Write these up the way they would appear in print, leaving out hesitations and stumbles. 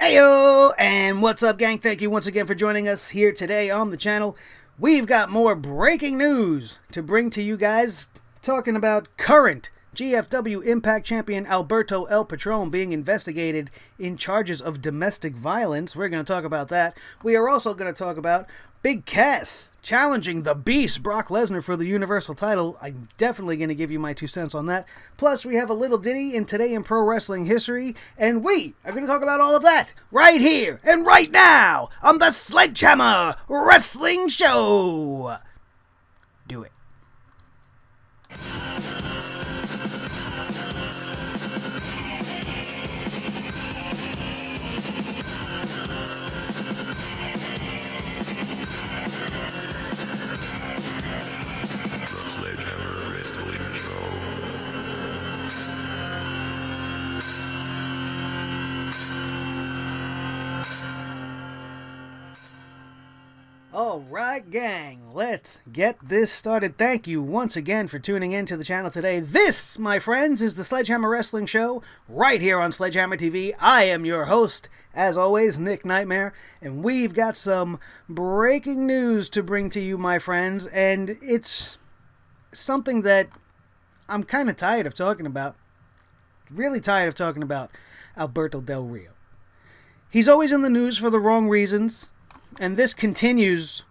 Heyo, and what's up, gang? Thank you once again for joining us here today on the channel. We've got more breaking news to bring to you guys, talking about current GFW Impact Champion Alberto El Patron being investigated in charges of domestic violence. We're going to talk about that. We are also going to talk about Big Cass challenging the Beast Brock Lesnar for the Universal title. I'm definitely going to give you my 2 cents on that. Plus, we have a little ditty in Today in Pro Wrestling History, and we are going to talk about all of that right here and right now on the Sledgehammer Wrestling Show. Do it. Sledgehammer Wrestling Show. Alright, gang, let's get this started. Thank you once again for tuning in to the channel today. This, my friends, is the Sledgehammer Wrestling Show right here on Sledgehammer TV. I am your host, as always, Nick Nightmare, and we've got some breaking news to bring to you, my friends, and it's something that I'm kind of tired of talking about. Really tired of talking about Alberto Del Rio. He's always in the news for the wrong reasons, and this continues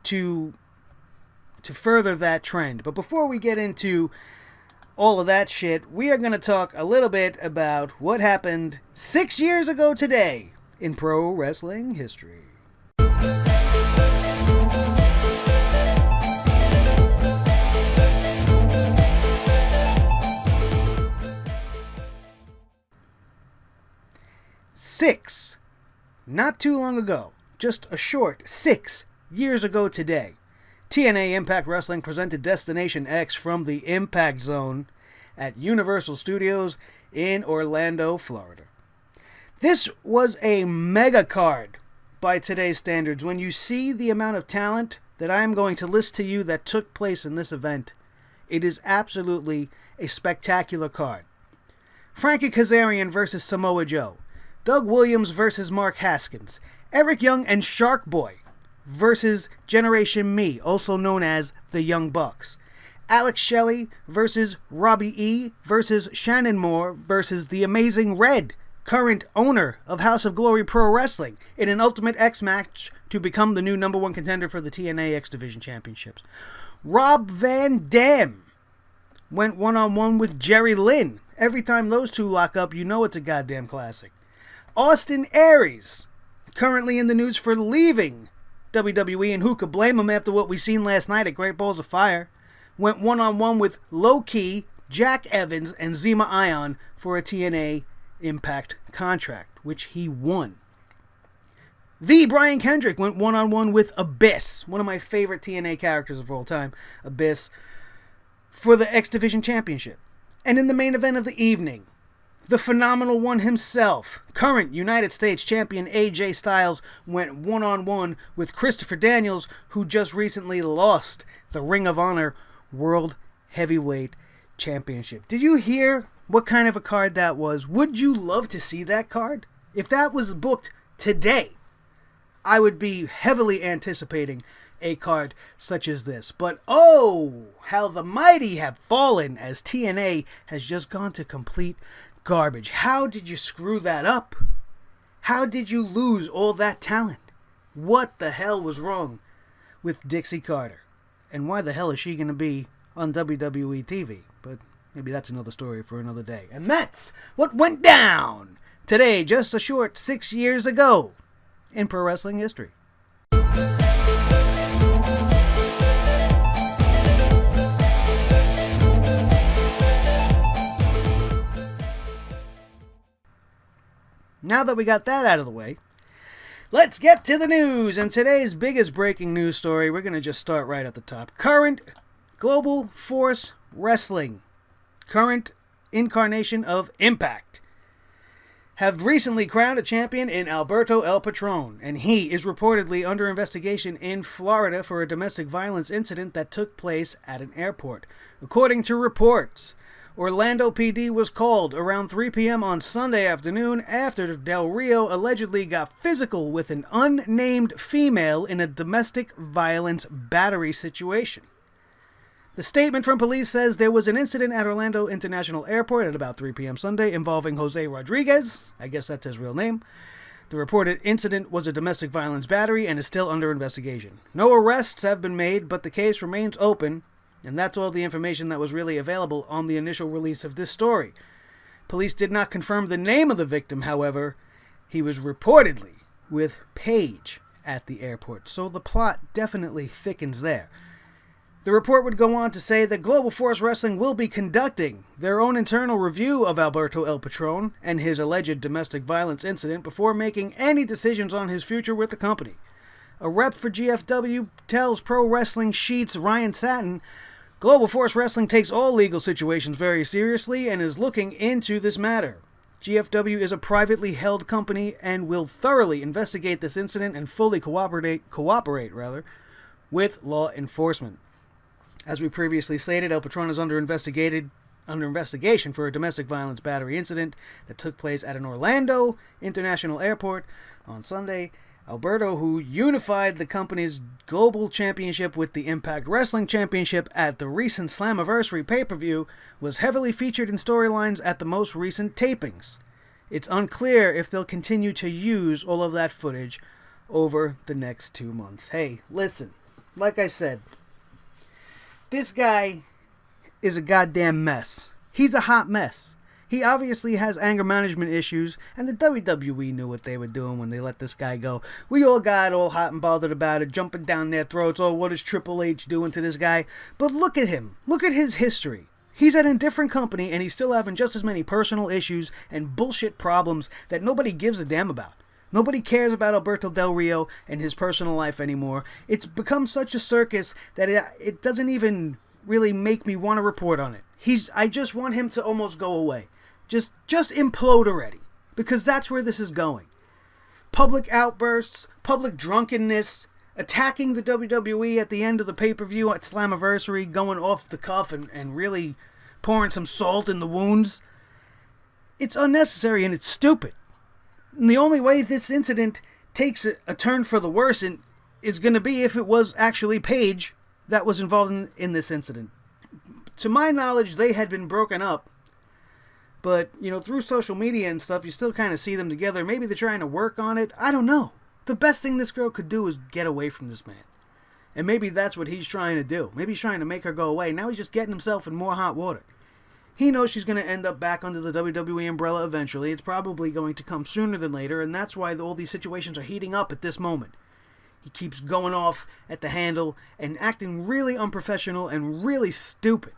to further that trend. But before we get into all of that shit, we are going to talk a little bit about what happened 6 years ago today in pro wrestling history. Not too long ago, just a short 6 years ago today, TNA Impact Wrestling presented Destination X from the Impact Zone at Universal Studios in Orlando, Florida. This was a mega card by today's standards. When you see the amount of talent that I am going to list to you that took place in this event, it is absolutely a spectacular card. Frankie Kazarian versus Samoa Joe. Doug Williams versus Mark Haskins. Eric Young and Shark Boy versus Generation Me, also known as the Young Bucks. Alex Shelley versus Robbie E versus Shannon Moore versus the Amazing Red, current owner of House of Glory Pro Wrestling, in an Ultimate X match to become the new #1 contender for the TNA X Division Championships. Rob Van Dam went one-on-one with Jerry Lynn. Every time those two lock up, you know it's a goddamn classic. Austin Aries, currently in the news for leaving WWE, and who could blame him after what we seen last night at Great Balls of Fire, went one-on-one with Low Key, Jack Evans, and Zema Ion for a TNA Impact contract, which he won. The Brian Kendrick went one-on-one with Abyss, one of my favorite TNA characters of all time, Abyss, for the X Division Championship. And in the main event of the evening, the phenomenal one himself, current United States Champion AJ Styles, went one-on-one with Christopher Daniels, who just recently lost the Ring of Honor World Heavyweight Championship. Did you hear what kind of a card that was? Would you love to see that card? If that was booked today, I would be heavily anticipating a card such as this. But oh, how the mighty have fallen as TNA has just gone to complete garbage. How did you screw that up? How did you lose all that talent? What the hell was wrong with Dixie Carter? And why the hell is she going to be on WWE TV? But maybe that's another story for another day. And that's what went down today, just a short 6 years ago in pro wrestling history. Now that we got that out of the way, let's get to the news. And today's biggest breaking news story, we're going to just start right at the top. Current Global Force Wrestling, current incarnation of Impact, have recently crowned a champion in Alberto El Patron, and he is reportedly under investigation in Florida for a domestic violence incident that took place at an airport. According to reports, Orlando PD was called around 3 p.m. on Sunday afternoon after Del Rio allegedly got physical with an unnamed female in a domestic violence battery situation. The statement from police says there was an incident at Orlando International Airport at about 3 p.m. Sunday involving Jose Rodriguez. I guess that's his real name. The reported incident was a domestic violence battery and is still under investigation. No arrests have been made, but the case remains open, and that's all the information that was really available on the initial release of this story. Police did not confirm the name of the victim, however. He was reportedly with Paige at the airport, so the plot definitely thickens there. The report would go on to say that Global Force Wrestling will be conducting their own internal review of Alberto El Patron and his alleged domestic violence incident before making any decisions on his future with the company. A rep for GFW tells Pro Wrestling Sheet's Ryan Satin, Global Force Wrestling takes all legal situations very seriously and is looking into this matter. GFW is a privately held company and will thoroughly investigate this incident and fully cooperate with law enforcement. As we previously stated, El Patron is under investigation for a domestic violence battery incident that took place at an Orlando International Airport on Sunday. Alberto, who unified the company's global championship with the Impact Wrestling Championship at the recent Slammiversary pay-per-view, was heavily featured in storylines at the most recent tapings. It's unclear if they'll continue to use all of that footage over the next 2 months. Hey, listen, like I said, this guy is a goddamn mess. He's a hot mess. He obviously has anger management issues, and the WWE knew what they were doing when they let this guy go. We all got all hot and bothered about it, jumping down their throats. Oh, what is Triple H doing to this guy? But look at him. Look at his history. He's at a different company, and he's still having just as many personal issues and bullshit problems that nobody gives a damn about. Nobody cares about Alberto Del Rio and his personal life anymore. It's become such a circus that it doesn't even really make me want to report on it. I just want him to almost go away. Just implode already. Because that's where this is going. Public outbursts, public drunkenness, attacking the WWE at the end of the pay-per-view at Slammiversary, going off the cuff and really pouring some salt in the wounds. It's unnecessary and it's stupid. And the only way this incident takes a turn for the worse is going to be if it was actually Paige that was involved in this incident. To my knowledge, they had been broken up. But, through social media and stuff, you still kind of see them together. Maybe they're trying to work on it. I don't know. The best thing this girl could do is get away from this man. And maybe that's what he's trying to do. Maybe he's trying to make her go away. Now he's just getting himself in more hot water. He knows she's going to end up back under the WWE umbrella eventually. It's probably going to come sooner than later, and that's why all these situations are heating up at this moment. He keeps going off at the handle and acting really unprofessional and really stupid.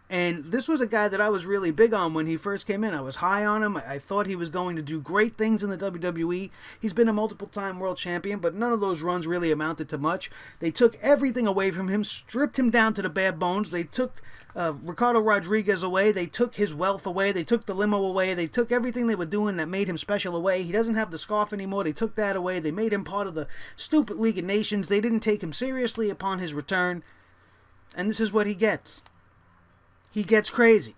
And this was a guy that I was really big on when he first came in. I was high on him. I thought he was going to do great things in the WWE. He's been a multiple-time world champion, but none of those runs really amounted to much. They took everything away from him, stripped him down to the bare bones. They took Ricardo Rodriguez away. They took his wealth away. They took the limo away. They took everything they were doing that made him special away. He doesn't have the scarf anymore. They took that away. They made him part of the stupid League of Nations. They didn't take him seriously upon his return. And this is what he gets. He gets crazy.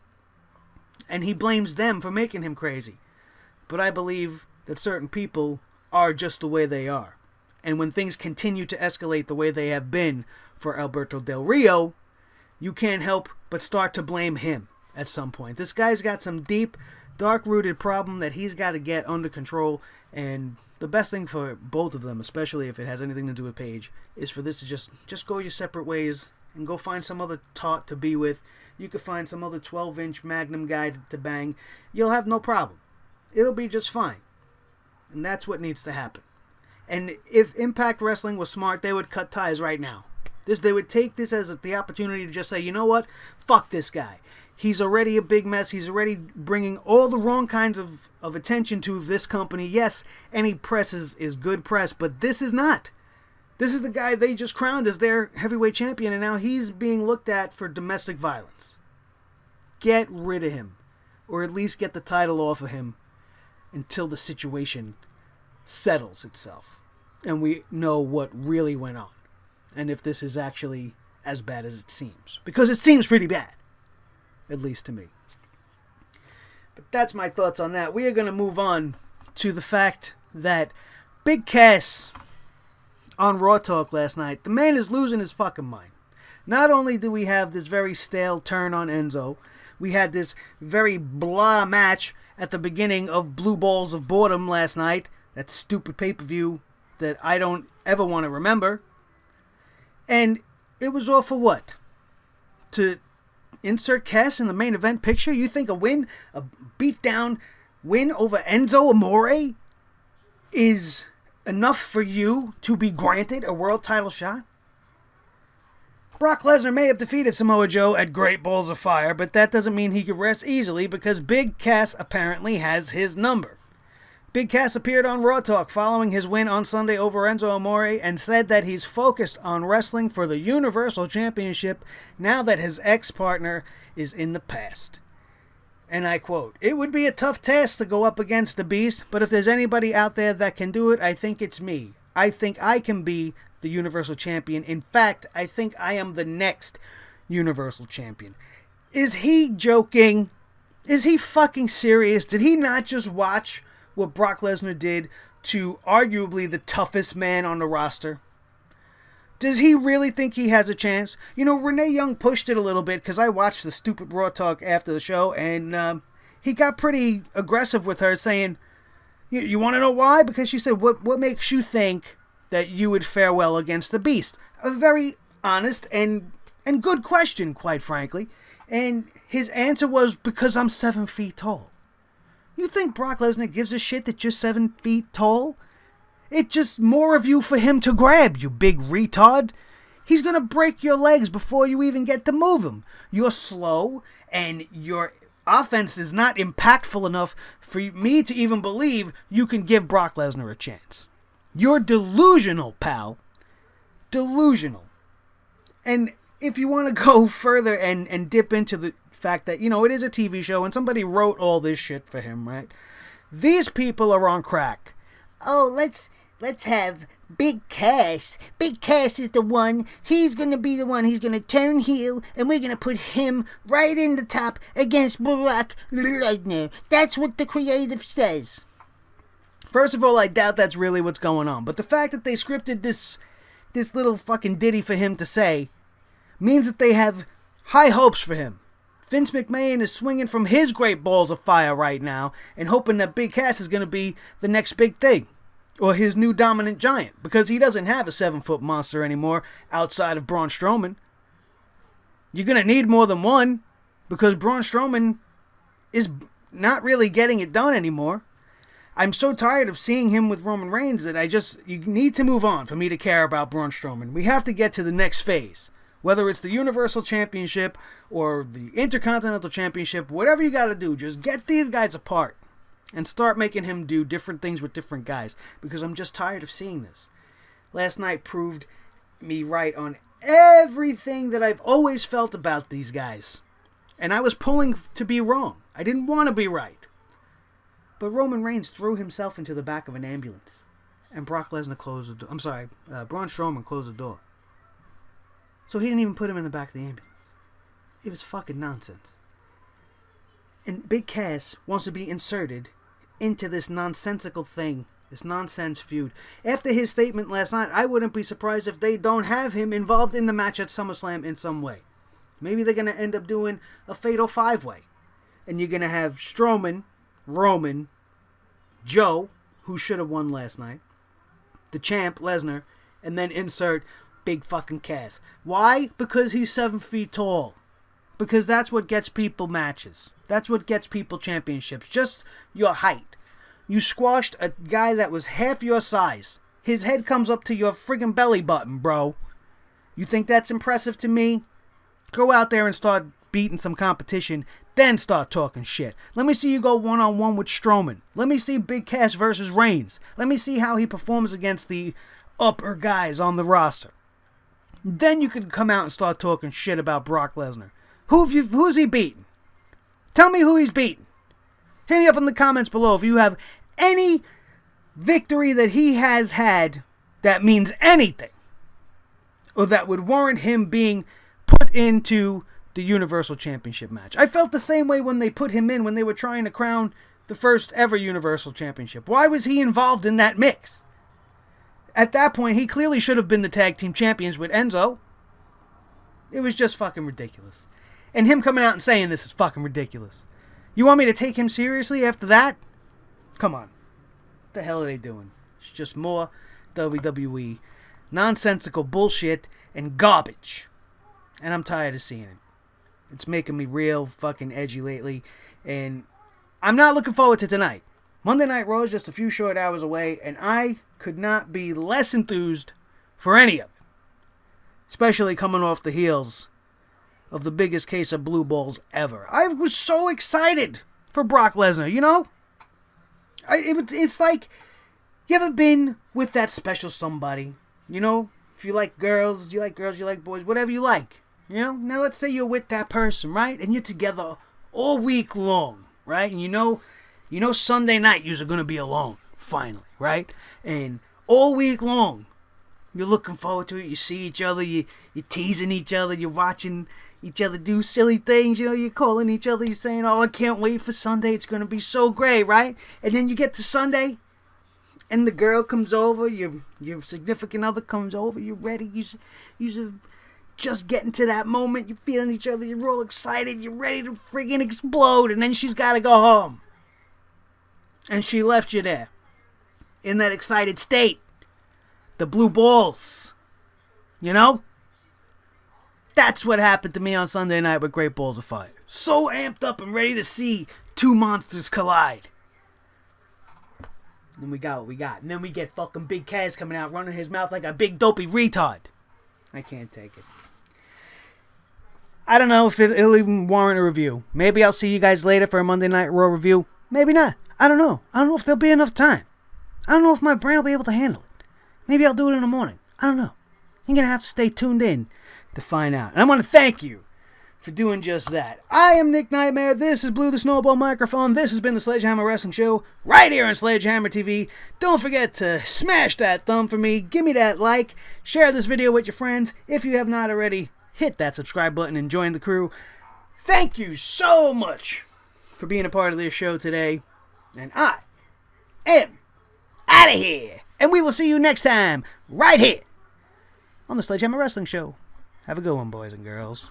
And he blames them for making him crazy. But I believe that certain people are just the way they are. And when things continue to escalate the way they have been for Alberto Del Rio, you can't help but start to blame him at some point. This guy's got some deep, dark-rooted problem that he's got to get under control. And the best thing for both of them, especially if it has anything to do with Paige, is for this to just go your separate ways and go find some other tot to be with. You could find some other 12-inch Magnum guy to bang. You'll have no problem. It'll be just fine. And that's what needs to happen. And if Impact Wrestling was smart, they would cut ties right now. They would take this as the opportunity to just say, you know what? Fuck this guy. He's already a big mess. He's already bringing all the wrong kinds of attention to this company. Yes, any press is good press, but this is not. This is the guy they just crowned as their heavyweight champion, and now he's being looked at for domestic violence. Get rid of him. Or at least get the title off of him until the situation settles itself. And we know what really went on. And if this is actually as bad as it seems. Because it seems pretty bad. at least to me. But that's my thoughts on that. We are going to move on to the fact that Big Cass on Raw Talk last night, the man is losing his fucking mind. Not only do we have this very stale turn on Enzo, we had this very blah match at the beginning of Blue Balls of Boredom last night, that stupid pay-per-view that I don't ever want to remember. And it was all for what? To insert Cass in the main event picture? You think a beatdown win over Enzo Amore is enough for you to be granted a world title shot? Brock Lesnar may have defeated Samoa Joe at Great Balls of Fire, but that doesn't mean he could rest easily because Big Cass apparently has his number. Big Cass appeared on Raw Talk following his win on Sunday over Enzo Amore and said that he's focused on wrestling for the Universal Championship now that his ex-partner is in the past. And I quote, "It would be a tough task to go up against the Beast, but if there's anybody out there that can do it, I think it's me. I think I can be the Universal Champion. In fact, I think I am the next Universal Champion." Is he joking? Is he fucking serious? Did he not just watch what Brock Lesnar did to arguably the toughest man on the roster? Does he really think he has a chance? You know, Renee Young pushed it a little bit because I watched the stupid Raw Talk after the show, and he got pretty aggressive with her, saying, you want to know why? Because she said, what makes you think that you would fare well against the Beast? A very honest and good question, quite frankly. And his answer was, because I'm 7 feet tall. You think Brock Lesnar gives a shit that you're 7 feet tall? It's just more of you for him to grab, you big retard. He's going to break your legs before you even get to move him. You're slow, and your offense is not impactful enough for me to even believe you can give Brock Lesnar a chance. You're delusional, pal. Delusional. And if you want to go further and dip into the fact that, you know, it is a TV show and somebody wrote all this shit for him, right? These people are on crack. Oh, let's have Big Cass. Big Cass is the one. He's going to be the one. He's going to turn heel, and we're going to put him right in the top against Brock Lesnar. That's what the creative says. First of all, I doubt that's really what's going on. But the fact that they scripted this little fucking ditty for him to say means that they have high hopes for him. Vince McMahon is swinging from his great balls of fire right now and hoping that Big Cass is going to be the next big thing. Or his new dominant giant. Because he doesn't have a 7-foot monster anymore outside of Braun Strowman. You're going to need more than one. Because Braun Strowman is not really getting it done anymore. I'm so tired of seeing him with Roman Reigns that you need to move on for me to care about Braun Strowman. We have to get to the next phase. Whether it's the Universal Championship or the Intercontinental Championship, whatever you got to do, just get these guys apart and start making him do different things with different guys, because I'm just tired of seeing this. Last night proved me right on everything that I've always felt about these guys. And I was pulling to be wrong. I didn't want to be right. But Roman Reigns threw himself into the back of an ambulance. And Brock Lesnar closed the door. Braun Strowman closed the door. So he didn't even put him in the back of the ambulance. It was fucking nonsense. And Big Cass wants to be inserted into this nonsensical thing, this nonsense feud. After his statement last night, I wouldn't be surprised if they don't have him involved in the match at SummerSlam in some way. Maybe they're going to end up doing a fatal 5-way. And you're going to have Strowman, Roman, Joe, who should have won last night, the champ, Lesnar, and then insert Big fucking Cass. Why? Because he's 7 feet tall. Because that's what gets people matches. That's what gets people championships. Just your height. You squashed a guy that was half your size. His head comes up to your friggin' belly button, bro. You think that's impressive to me? Go out there and start beating some competition, then start talking shit. Let me see you go one-on-one with Strowman. Let me see Big Cass versus Reigns. Let me see how he performs against the upper guys on the roster. Then you could come out and start talking shit about Brock Lesnar. Who's he beating? Tell me who he's beating. Hit me up in the comments below if you have any victory that he has had that means anything, or that would warrant him being put into the Universal Championship match. I felt the same way when they put him in when they were trying to crown the first ever Universal Championship. Why was he involved in that mix? At that point, he clearly should have been the tag team champions with Enzo. It was just fucking ridiculous. And him coming out and saying this is fucking ridiculous. You want me to take him seriously after that? Come on. What the hell are they doing? It's just more WWE nonsensical bullshit and garbage. And I'm tired of seeing it. It's making me real fucking edgy lately. And I'm not looking forward to tonight. Monday Night Raw is just a few short hours away, and I could not be less enthused for any of it. Especially coming off the heels of the biggest case of blue balls ever. I was so excited for Brock Lesnar, you know? It's like, you ever been with that special somebody? You know, if you like girls, you like boys, whatever you like. You know, now let's say you're with that person, right? And you're together all week long, right? And you know Sunday night you're going to be alone, finally, right? And all week long, you're looking forward to it. You see each other, you're teasing each other, you're watching each other do silly things, you know, you're calling each other, you're saying, oh, I can't wait for Sunday, it's going to be so great, right? And then you get to Sunday, and the girl comes over, your significant other comes over, you're ready, you're just getting to that moment, you're feeling each other, you're all excited, you're ready to friggin' explode, and then she's got to go home. And she left you there, in that excited state. The blue balls, you know? That's what happened to me on Sunday night with Great Balls of Fire. So amped up and ready to see two monsters collide. Then we got what we got. And then we get fucking Big Cass coming out, running his mouth like a big dopey retard. I can't take it. I don't know if it'll even warrant a review. Maybe I'll see you guys later for a Monday Night Raw review. Maybe not. I don't know. I don't know if there'll be enough time. I don't know if my brain will be able to handle it. Maybe I'll do it in the morning. I don't know. You're going to have to stay tuned in to find out. And I want to thank you for doing just that. I am Nick Nightmare. This is Blue the Snowball Microphone. This has been the Sledgehammer Wrestling Show right here on Sledgehammer TV. Don't forget to smash that thumb for me. Give me that like. Share this video with your friends. If you have not already, hit that subscribe button and join the crew. Thank you so much for being a part of this show today. And I am out of here. And we will see you next time right here on the Sledgehammer Wrestling Show. Have a good one, boys and girls.